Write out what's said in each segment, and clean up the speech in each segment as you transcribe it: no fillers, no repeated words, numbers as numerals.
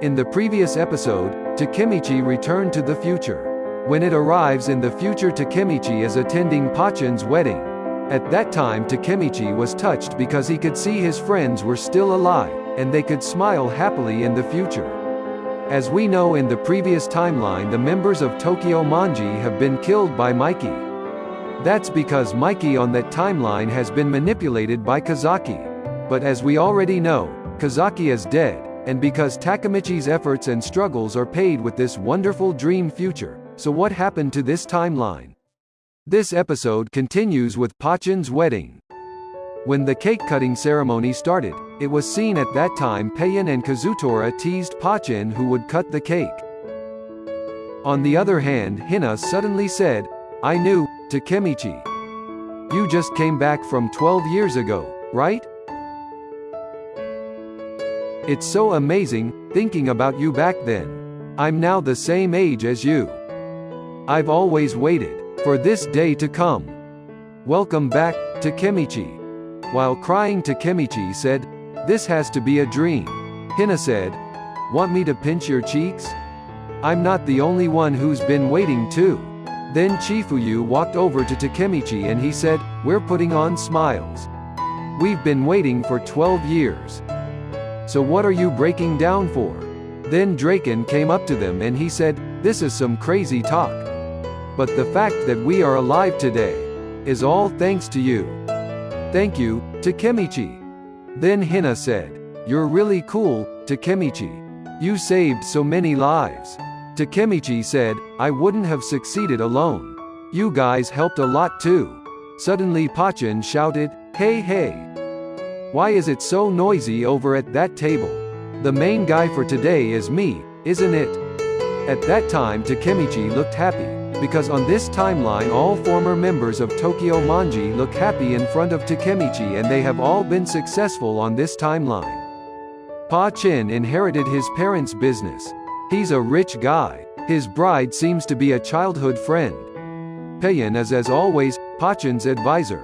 In the previous episode, Takemichi returned to the future. When it arrives in the future, Takemichi is attending Pachin's wedding. At that time, Takemichi was touched because he could see his friends were still alive, and they could smile happily in the future. As we know, in the previous timeline, the members of Tokyo Manji have been killed by Mikey. That's because Mikey on that timeline has been manipulated by Kazaki. But as we already know, Kazaki is dead, and because Takemichi's efforts and struggles are paid with this wonderful dream future. So what happened to this timeline? This episode continues with Pachin's wedding. When the cake-cutting ceremony started, it was seen at that time Payan and Kazutora teased Pachin who would cut the cake. On the other hand, Hina suddenly said, "I knew, Takemichi. You just came back from 12 years ago, right? It's so amazing, thinking about you back then. I'm now the same age as you. I've always waited for this day to come. Welcome back, Takemichi." While crying, Takemichi said, "This has to be a dream." Hina said, "Want me to pinch your cheeks? I'm not the only one who's been waiting too." Then Chifuyu walked over to Takemichi and he said, "We're putting on smiles. We've been waiting for 12 years. So what are you breaking down for?" Then Draken came up to them and he said, "This is some crazy talk. But the fact that we are alive today is all thanks to you. Thank you, Takemichi." Then Hina said, "You're really cool, Takemichi. You saved so many lives." Takemichi said, "I wouldn't have succeeded alone. You guys helped a lot too." Suddenly Pachin shouted, "Hey hey! Why is it so noisy over at that table? The main guy for today is me, isn't it?" At that time Takemichi looked happy, because on this timeline all former members of Tokyo Manji look happy in front of Takemichi and they have all been successful on this timeline. Pachin inherited his parents' business. He's a rich guy. His bride seems to be a childhood friend. Payan is as always, Pachin's advisor.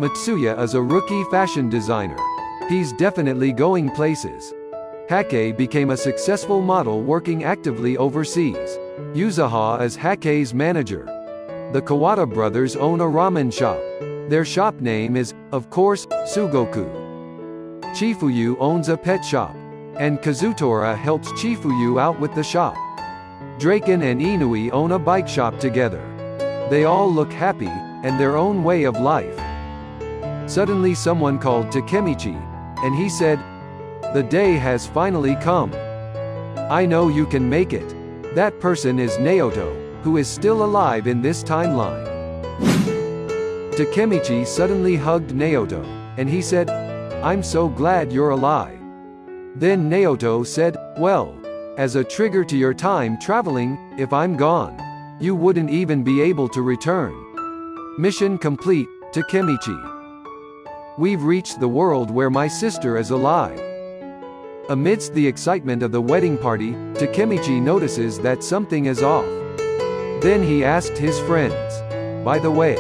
Matsuya is a rookie fashion designer. He's definitely going places. Hake became a successful model working actively overseas. Yuzaha is Hake's manager. The Kawata brothers own a ramen shop. Their shop name is, of course, Sugoku. Chifuyu owns a pet shop. And Kazutora helps Chifuyu out with the shop. Draken and Inui own a bike shop together. They all look happy, and their own way of life. Suddenly someone called Takemichi, and he said, "The day has finally come. I know you can make it." That person is Naoto, who is still alive in this timeline. Takemichi suddenly hugged Naoto, and he said, "I'm so glad you're alive." Then Naoto said, "Well, as a trigger to your time traveling, if I'm gone, you wouldn't even be able to return." Mission complete, Takemichi. We've reached the world where my sister is alive. Amidst the excitement of the wedding party, Takemichi notices that something is off. Then he asked his friends, "By the way,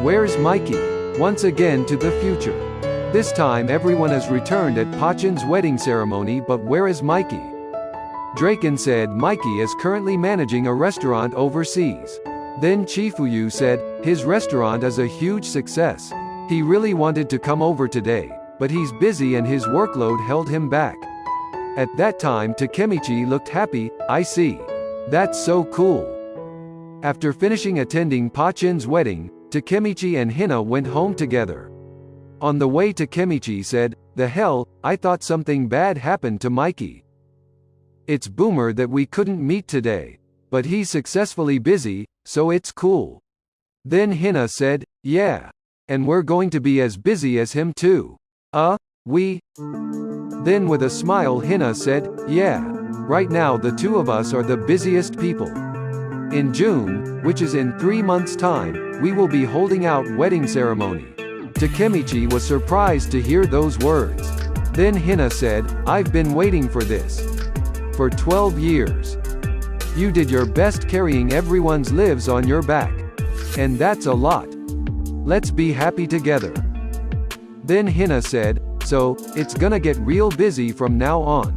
where's Mikey?" Once again to the future. This time everyone has returned at Pachin's wedding ceremony, but where is Mikey? Draken said Mikey is currently managing a restaurant overseas. Then Chifuyu said, his restaurant is a huge success. He really wanted to come over today, but he's busy and his workload held him back. At that time Takemichi looked happy. "I see. That's so cool." After finishing attending Pachin's wedding, Takemichi and Hina went home together. On the way Takemichi said, "The hell, I thought something bad happened to Mikey. It's boomer that we couldn't meet today. But he's successfully busy, so it's cool." Then Hina said, "Yeah. And we're going to be as busy as him too. We?" Then with a smile Hina said, "Yeah. Right now the two of us are the busiest people. In June, which is in 3 months' time, we will be holding out wedding ceremony." Takemichi was surprised to hear those words. Then Hina said, "I've been waiting for this for 12 years. You did your best carrying everyone's lives on your back. And that's a lot. Let's be happy together." Then Hina said, "So, it's gonna get real busy from now on.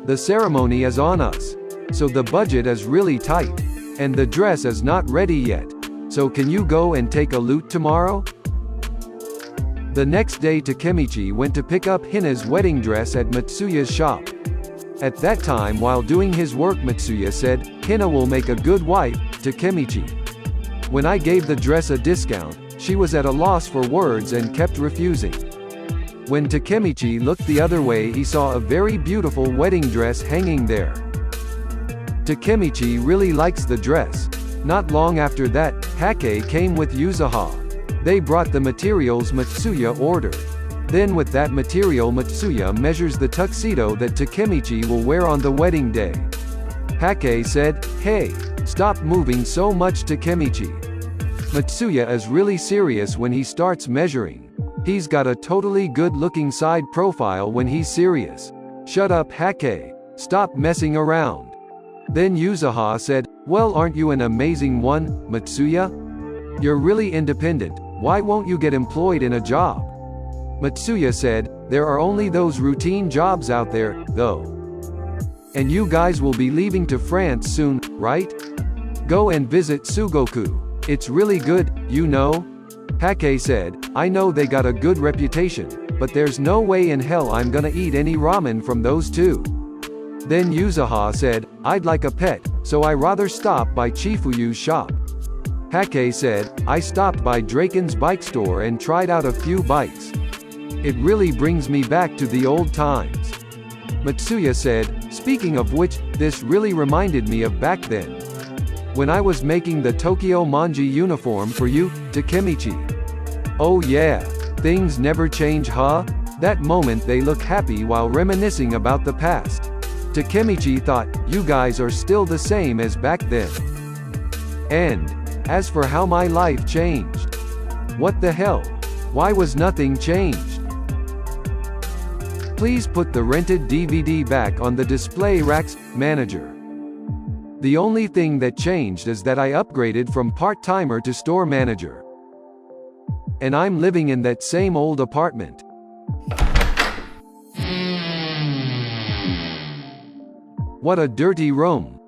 The ceremony is on us. So the budget is really tight. And the dress is not ready yet. So can you go and take a loot tomorrow? The next day Takemichi went to pick up Hina's wedding dress at Mitsuya's shop. At that time while doing his work Mitsuya said, "Hina will make a good wife, Takemichi. When I gave the dress a discount, she was at a loss for words and kept refusing." When Takemichi looked the other way he saw a very beautiful wedding dress hanging there. Takemichi really likes the dress. Not long after that, Hake came with Yuzaha. They brought the materials Mitsuya ordered. Then with that material Mitsuya measures the tuxedo that Takemichi will wear on the wedding day. Hake said, "Hey, stop moving so much Takemichi." Mitsuya is really serious when he starts measuring. He's got a totally good-looking side profile when he's serious. "Shut up Hake. Stop messing around." Then Yuzaha said, "Well, aren't you an amazing one, Mitsuya? You're really independent. Why won't you get employed in a job?" Mitsuya said, "There are only those routine jobs out there, though. And you guys will be leaving to France soon, right? Go and visit Sugoku. It's really good, you know." Hake said, "I know they got a good reputation, but there's no way in hell I'm gonna eat any ramen from those two." Then Yuzaha said, "I'd like a pet, so I rather stop by Chifuyu's shop." Hake said, "I stopped by Draken's bike store and tried out a few bikes. It really brings me back to the old times." Mitsuya said, "Speaking of which, this really reminded me of back then. When I was making the Tokyo Manji uniform for you, Takemichi." "Oh yeah, things never change huh?" That moment they look happy while reminiscing about the past. Takemichi thought, "You guys are still the same as back then." And as for how my life changed. What the hell? Why was nothing changed? Please put the rented DVD back on the display racks, manager. The only thing that changed is that I upgraded from part-timer to store manager. And I'm living in that same old apartment. What a dirty room.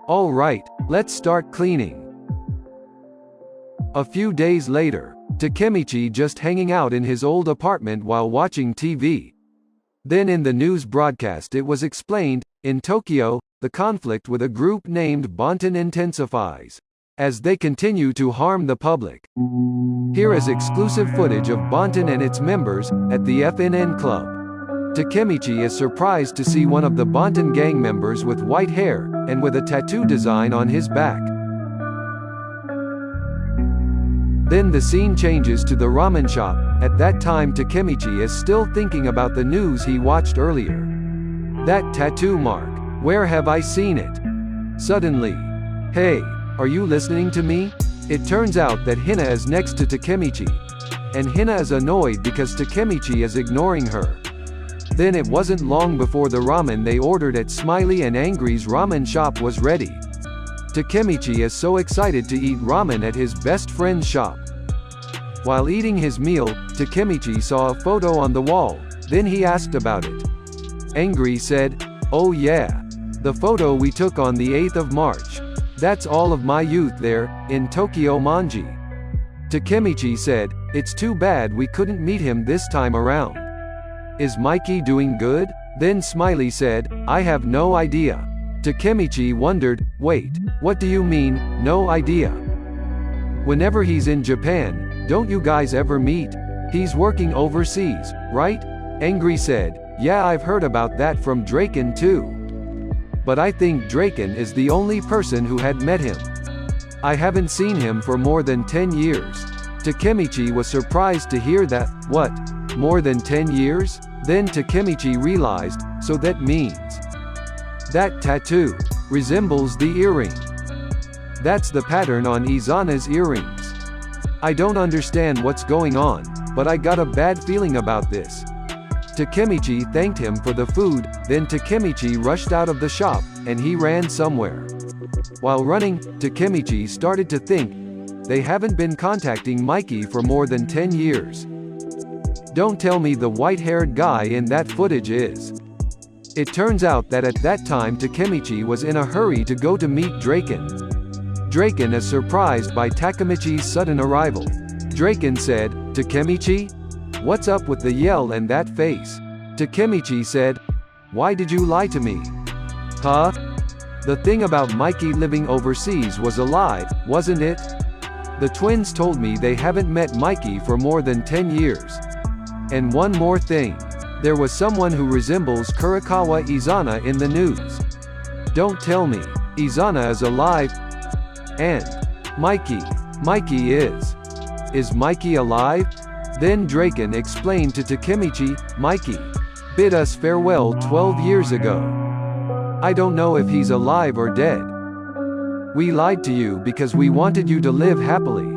All right, let's start cleaning. A few days later, Takemichi just hanging out in his old apartment while watching TV. Then in the news broadcast it was explained, in Tokyo, the conflict with a group named Bonten intensifies, as they continue to harm the public. Here is exclusive footage of Bonten and its members, at the FNN club. Takemichi is surprised to see one of the Bonten gang members with white hair, and with a tattoo design on his back. Then the scene changes to the ramen shop. At that time Takemichi is still thinking about the news he watched earlier. That tattoo mark. Where have I seen it? Suddenly. Hey, are you listening to me? It turns out that Hina is next to Takemichi. And Hina is annoyed because Takemichi is ignoring her. Then it wasn't long before the ramen they ordered at Smiley and Angry's ramen shop was ready. Takemichi is so excited to eat ramen at his best friend's shop. While eating his meal, Takemichi saw a photo on the wall, then he asked about it. Angry said, "Oh yeah. The photo we took on the 8th of March. That's all of my youth there, in Tokyo Manji." Takemichi said, "It's too bad we couldn't meet him this time around. Is Mikey doing good?" Then Smiley said, "I have no idea." Takemichi wondered, "Wait, what do you mean, no idea? Whenever he's in Japan, don't you guys ever meet? He's working overseas, right?" Angry said, "Yeah, I've heard about that from Draken too. But I think Draken is the only person who had met him. I haven't seen him for more than 10 years. Takemichi was surprised to hear that. What? More than 10 years? Then Takemichi realized, so that means that tattoo resembles the earring. That's the pattern on Izana's earrings. I don't understand what's going on, but I got a bad feeling about this." Takemichi thanked him for the food, then Takemichi rushed out of the shop, and he ran somewhere. While running, Takemichi started to think, they haven't been contacting Mikey for more than 10 years. Don't tell me the white-haired guy in that footage is It turns out that at that time Takemichi was in a hurry to go to meet Draken. Draken is surprised by Takemichi's sudden arrival. Draken said, "Takemichi? What's up with the yell and that face?" Takemichi said, "Why did you lie to me? Huh? The thing about Mikey living overseas was a lie, wasn't it? The twins told me they haven't met Mikey for more than 10 years. And one more thing. There was someone who resembles Kurikawa Izana in the news. Don't tell me. Izana is alive. And Mikey is. Is Mikey alive?" Then Draken explained to Takemichi, "Mikey bid us farewell 12 years ago. I don't know if he's alive or dead. We lied to you because we wanted you to live happily.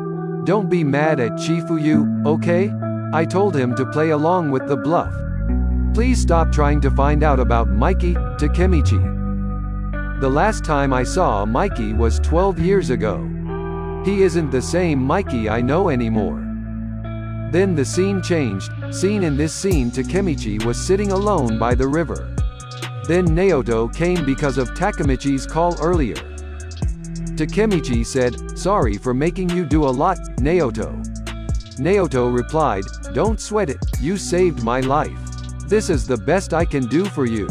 Don't be mad at Chifuyu, okay? I told him to play along with the bluff. Please stop trying to find out about Mikey, Takemichi. The last time I saw Mikey was 12 years ago. He isn't the same Mikey I know anymore." Then the scene changed. In this scene Takemichi was sitting alone by the river. Then Naoto came because of Takemichi's call earlier. Takemichi said, "Sorry for making you do a lot, Naoto." Naoto replied, "Don't sweat it, you saved my life. This is the best I can do for you."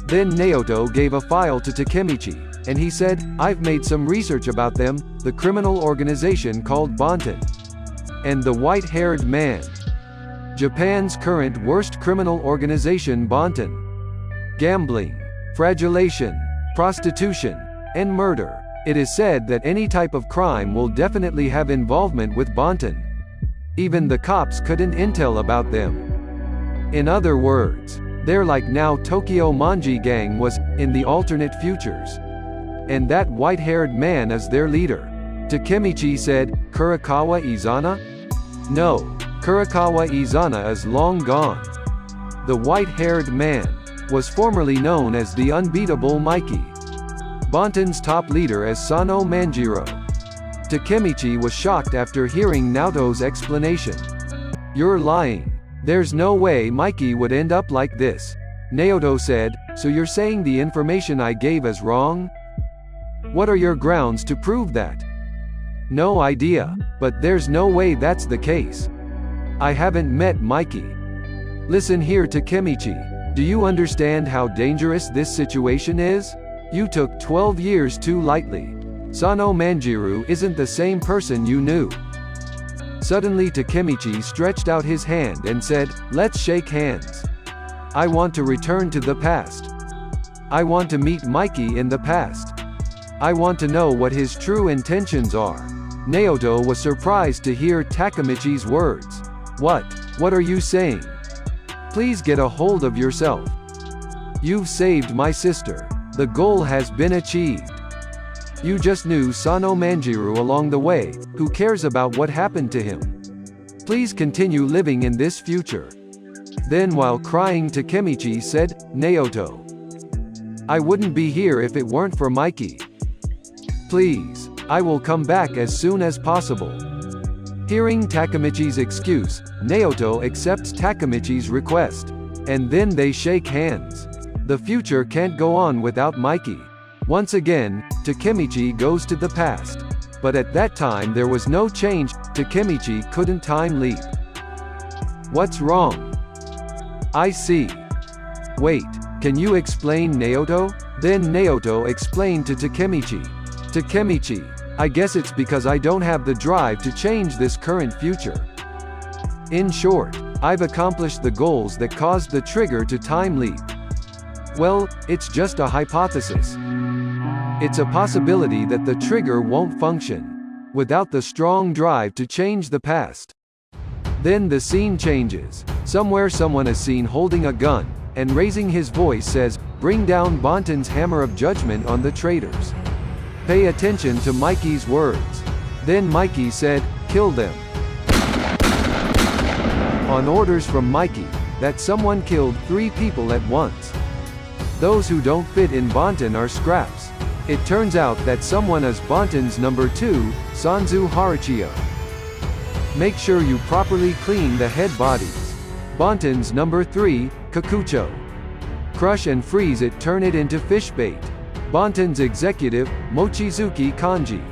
Then Naoto gave a file to Takemichi, and he said, "I've made some research about them, the criminal organization called Bonten. And the white-haired man. Japan's current worst criminal organization Bonten. Gambling, flagellation, prostitution, and murder. It is said that any type of crime will definitely have involvement with Bonten. Even the cops couldn't intel about them. In other words, they're like now Tokyo Manji Gang was, in the alternate futures. And that white-haired man is their leader." Takemichi said, "Kurikawa Izana? No, Kurikawa Izana is long gone. The white-haired man was formerly known as the unbeatable Mikey. Bonten's top leader is Sano Manjiro." Takemichi was shocked after hearing Naoto's explanation. "You're lying. There's no way Mikey would end up like this." Naoto said, "So you're saying the information I gave is wrong? What are your grounds to prove that?" "No idea, but there's no way that's the case. I haven't met Mikey." "Listen here Takemichi. Do you understand how dangerous this situation is? You took 12 years too lightly. Sano Manjiro isn't the same person you knew." Suddenly Takemichi stretched out his hand and said, "Let's shake hands. I want to return to the past. I want to meet Mikey in the past. I want to know what his true intentions are." Naoto was surprised to hear Takemichi's words. What are you saying? Please get a hold of yourself. You've saved my sister. The goal has been achieved. You just knew Sano Manjiro along the way, who cares about what happened to him? Please continue living in this future." Then while crying Takemichi said, "Naoto, I wouldn't be here if it weren't for Mikey. Please, I will come back as soon as possible." Hearing Takemichi's excuse, Naoto accepts Takemichi's request. And then they shake hands. The future can't go on without Mikey. Once again, Takemichi goes to the past. But at that time there was no change, Takemichi couldn't time leap. "What's wrong? I see. Wait, can you explain Naoto?" Then Naoto explained to Takemichi. "Takemichi, I guess it's because I don't have the drive to change this current future. In short, I've accomplished the goals that caused the trigger to time leap. Well, it's just a hypothesis. It's a possibility that the trigger won't function without the strong drive to change the past." Then the scene changes. Somewhere someone is seen holding a gun, and raising his voice says, "Bring down Bonten's hammer of judgment on the traitors." Pay attention to Mikey's words. Then Mikey said, "Kill them." On orders from Mikey, that someone killed 3 people at once. Those who don't fit in Bonten are scraps. It turns out that someone is Bonten's number 2, Sanzu Harachiya. Make sure you properly clean the head bodies. Bonten's number 3, Kakucho. Crush and freeze it, turn it into fish bait. Bonten's executive, Mochizuki Kanji.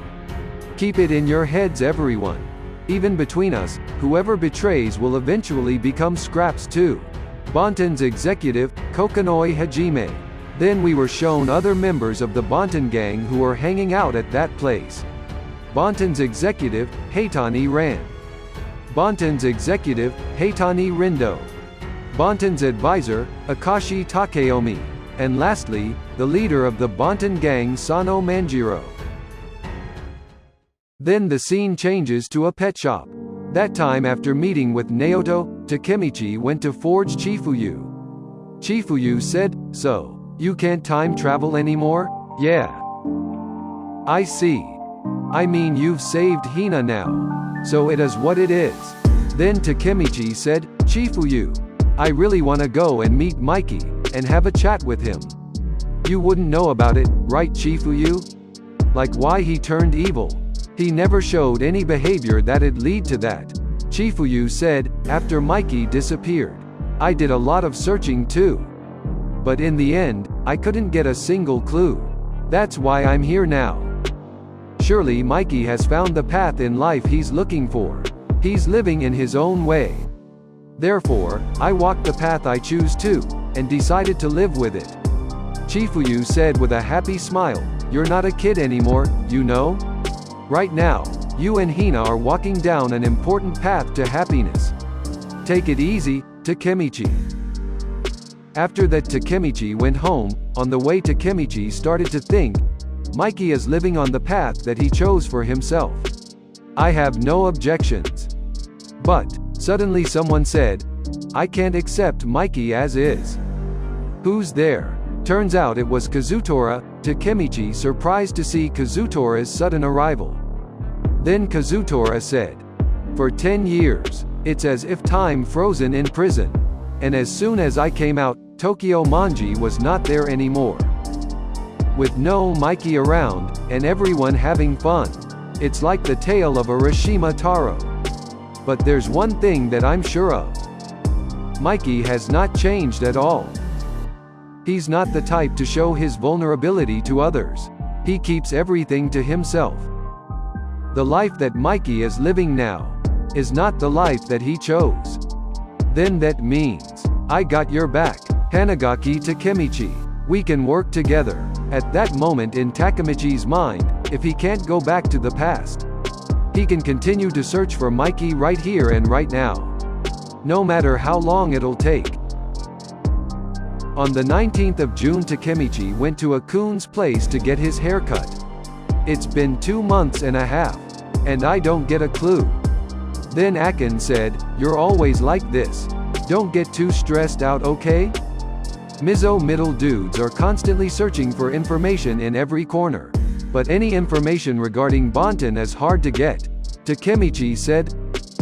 Keep it in your heads everyone. Even between us, whoever betrays will eventually become scraps too. Bonten's executive, Kokonoi Hajime. Then we were shown other members of the Bonten gang who were hanging out at that place. Bonten's executive, Heitani Ran. Bonten's executive, Heitani Rindo. Bonten's advisor, Akashi Takeomi. And lastly, the leader of the Bonten gang, Sano Manjiro. Then the scene changes to a pet shop. That time after meeting with Naoto, Takemichi went to forge Chifuyu. Chifuyu said, "So, you can't time travel anymore?" "Yeah. I see. I mean you've saved Hina now. So it is what it is." Then Takemichi said, "Chifuyu, I really wanna go and meet Mikey, and have a chat with him. You wouldn't know about it, right Chifuyu? Like why he turned evil. He never showed any behavior that'd lead to that." Chifuyu said, "After Mikey disappeared, I did a lot of searching too. But in the end, I couldn't get a single clue. That's why I'm here now. Surely Mikey has found the path in life he's looking for. He's living in his own way. Therefore, I walked the path I choose too, and decided to live with it." Chifuyu said with a happy smile, "You're not a kid anymore, you know? Right now, you and Hina are walking down an important path to happiness. Take it easy, Takemichi." After that Takemichi went home. On the way Takemichi started to think, Mikey is living on the path that he chose for himself. I have no objections. But, suddenly someone said, "I can't accept Mikey as is." "Who's there?" Turns out it was Kazutora. Takemichi surprised to see Kazutora's sudden arrival. Then Kazutora said, "For 10 years, it's as if time frozen in prison. And as soon as I came out, Tokyo Manji was not there anymore. With no Mikey around, and everyone having fun. It's like the tale of Arashima Taro. But there's one thing that I'm sure of. Mikey has not changed at all. He's not the type to show his vulnerability to others. He keeps everything to himself. The life that Mikey is living now is not the life that he chose. Then that means, I got your back, Hanagaki Takemichi. We can work together." At that moment in Takemichi's mind, if he can't go back to the past, he can continue to search for Mikey right here and right now. No matter how long it'll take. On the 19th of June Takemichi went to Akun's place to get his hair cut. "It's been 2 months and a half. And I don't get a clue." Then Akun said, "You're always like this. Don't get too stressed out, okay? Mizo middle dudes are constantly searching for information in every corner. But any information regarding Bonten is hard to get." Takemichi said,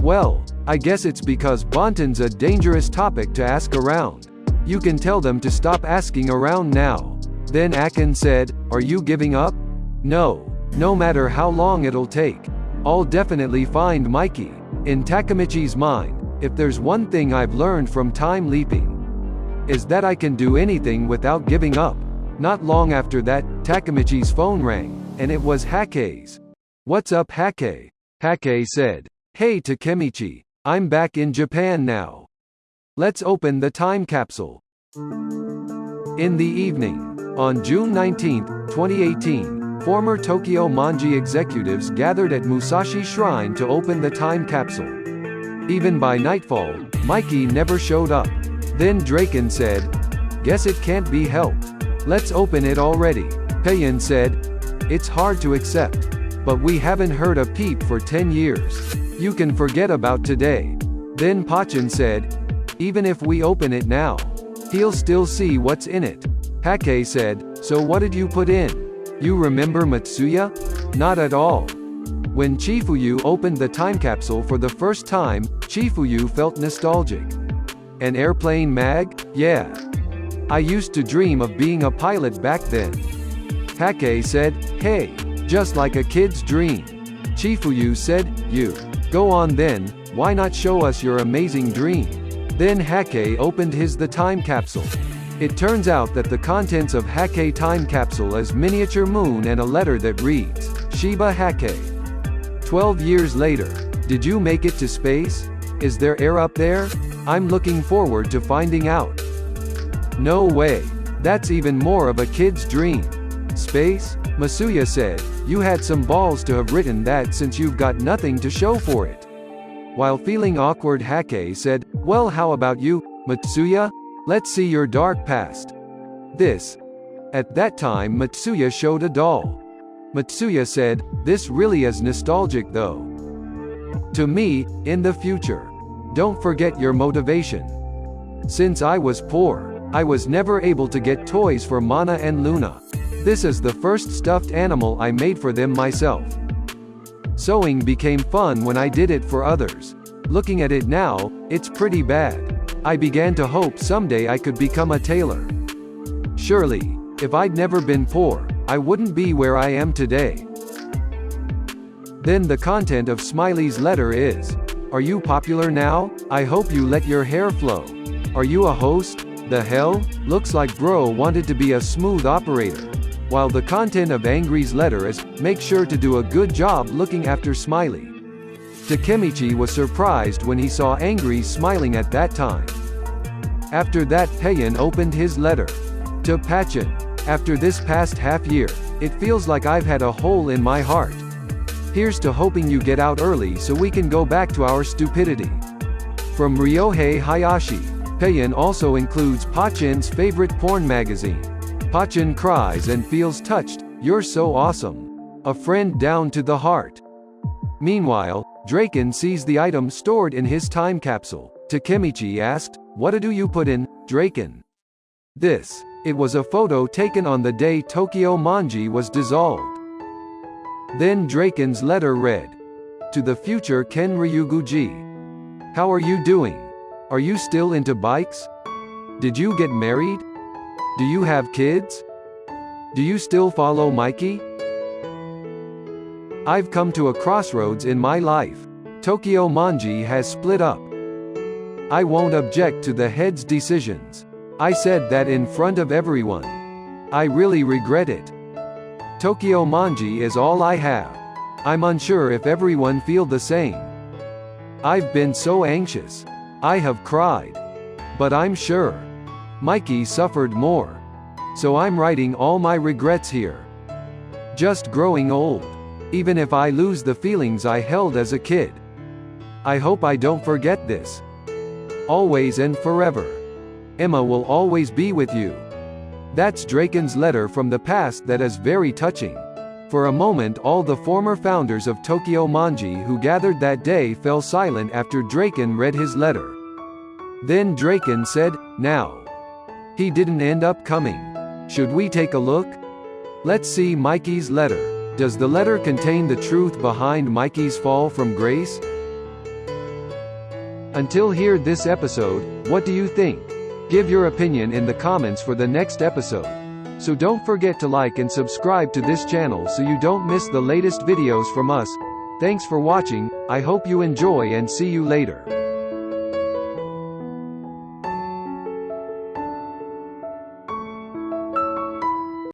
"Well, I guess it's because Bonten's a dangerous topic to ask around. You can tell them to stop asking around now." Then Akun said, "Are you giving up?" "No. No matter how long it'll take, I'll definitely find Mikey." In Takemichi's mind, if there's one thing I've learned from time leaping, is that I can do anything without giving up. Not long after that, Takemichi's phone rang, and it was Hake's. "What's up Hake?" Hake said, "Hey Takemichi, I'm back in Japan now. Let's open the time capsule." In the evening, on June 19, 2018, former Tokyo Manji executives gathered at Musashi Shrine to open the time capsule. Even by nightfall, Mikey never showed up. Then Draken said, "Guess it can't be helped. Let's open it already." Payan said, "It's hard to accept. But we haven't heard a peep for 10 years. You can forget about today." Then Pachin said, "Even if we open it now, he'll still see what's in it." Hake said, "So what did you put in? You remember Matsuya?" "Not at all." When Chifuyu opened the time capsule for the first time, Chifuyu felt nostalgic. "An airplane mag? Yeah. I used to dream of being a pilot back then." Hake said, "Hey, just like a kid's dream." Chifuyu said, "You. Go on then, why not show us your amazing dream?" Then Hake opened the time capsule. It turns out that the contents of Hake time capsule is miniature moon and a letter that reads, Shiba Hake. 12 years later. Did you make it to space? Is there air up there? I'm looking forward to finding out. No way. That's even more of a kid's dream. Space? Masuya said, you had some balls to have written that since you've got nothing to show for it. While feeling awkward, Hake said, well, how about you, Matsuya? Let's see your dark past. This. At that time Matsuya showed a doll. Matsuya said, this really is nostalgic though. To me, in the future. Don't forget your motivation. Since I was poor, I was never able to get toys for Mana and Luna. This is the first stuffed animal I made for them myself. Sewing became fun when I did it for others. Looking at it now, it's pretty bad. I began to hope someday I could become a tailor. Surely, if I'd never been poor, I wouldn't be where I am today. Then the content of Smiley's letter is, are you popular now? I hope you let your hair flow. Are you a host? The hell? Looks like bro wanted to be a smooth operator. While the content of Angry's letter is, make sure to do a good job looking after Smiley. Takemichi was surprised when he saw Angry smiling at that time. After that, Payan opened his letter. To Pachin. After this past half year, it feels like I've had a hole in my heart. Here's to hoping you get out early so we can go back to our stupidity. From Ryohei Hayashi. Payan also includes Pachin's favorite porn magazine. Pachin cries and feels touched, you're so awesome. A friend down to the heart. Meanwhile, Draken sees the item stored in his time capsule. Takemichi asked, what do you put in, Draken? This. It was a photo taken on the day Tokyo Manji was dissolved. Then Draken's letter read. To the future Ken Ryuguji. How are you doing? Are you still into bikes? Did you get married? Do you have kids? Do you still follow Mikey? I've come to a crossroads in my life. Tokyo Manji has split up. I won't object to the head's decisions. I said that in front of everyone. I really regret it. Tokyo Manji is all I have. I'm unsure if everyone feel the same. I've been so anxious. I have cried. But I'm sure Mikey suffered more. So I'm writing all my regrets here. Just growing old. Even if I lose the feelings I held as a kid. I hope I don't forget this. Always and forever. Emma will always be with you. That's Draken's letter from the past that is very touching. For a moment all the former founders of Tokyo Manji who gathered that day fell silent after Draken read his letter. Then Draken said, now. He didn't end up coming. Should we take a look? Let's see Mikey's letter. Does the letter contain the truth behind Mikey's fall from grace? Until here this episode, what do you think? Give your opinion in the comments for the next episode. So don't forget to like and subscribe to this channel so you don't miss the latest videos from us. Thanks for watching, I hope you enjoy and see you later.